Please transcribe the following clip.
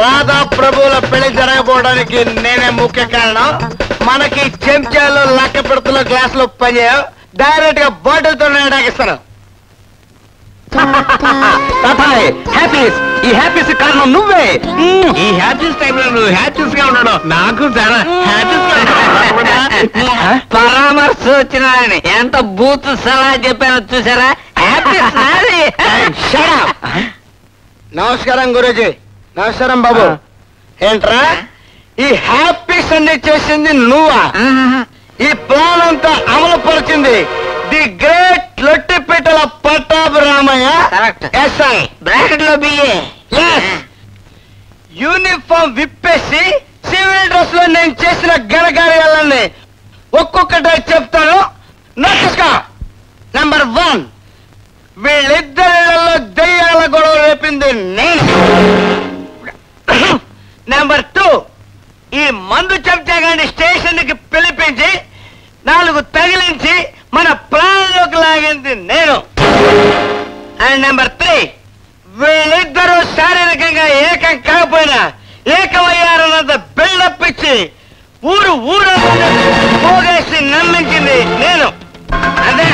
రాధా ప్రభువుల పెళ్లి జరగబోవడానికి నేనే ముఖ్య కారణం. మనకి చెంచాలు లక్క పెడుతున్న గ్లాసులు పనిచేయవు. డైరెక్ట్ గా బాటిల్ తో తాగిస్తాను. ఈ హ్యాపీస్ కారణం నువ్వే. ఈ హ్యాపీస్ టైంలో నువ్వు హ్యాపీస్ గా ఉన్నాడు. నాకు చాలా హ్యాపీస్ పరామర్శ వచ్చినారని ఎంత బూత్ సలహా చెప్పానో చూసారా? నమస్కారం గురూజీ. నమస్కారం బాబు. ఏంట్రా ఈ హ్యాపీస్ అన్ని చేసింది నువ్వా? ఈ ప్లాన్ అంతా అమలు పరిచింది the great Lottipetala Pattabhi Ramayya. SI bracket లో బిఏ. యూనిఫామ్ విప్పేసి సివిల్ డ్రెస్ లో నేను చేసిన ఘనకార్యాలన్నీ ఒక్కొక్కటే చెప్తాను. నోటీస్గా. నంబర్ 1, వీళ్ళిద్దరిలో దెయ్యాల గొడవ రేపింది నేను. నంబర్ 2, ఈ మందు చెంచాగాన్ని స్టేషన్ కి పిలిపించి 4 తగిలించి మన ప్రాణంలోకి లాగింది నేను. అండ్ నంబర్ 3, వీళ్ళిద్దరూ శారీరకంగా ఏకం కాకపోయినా ఏకమయ్యారన్నంత బిల్డప్ ఇచ్చి ఊరు పోగేసి నమ్మించింది నేను. అదే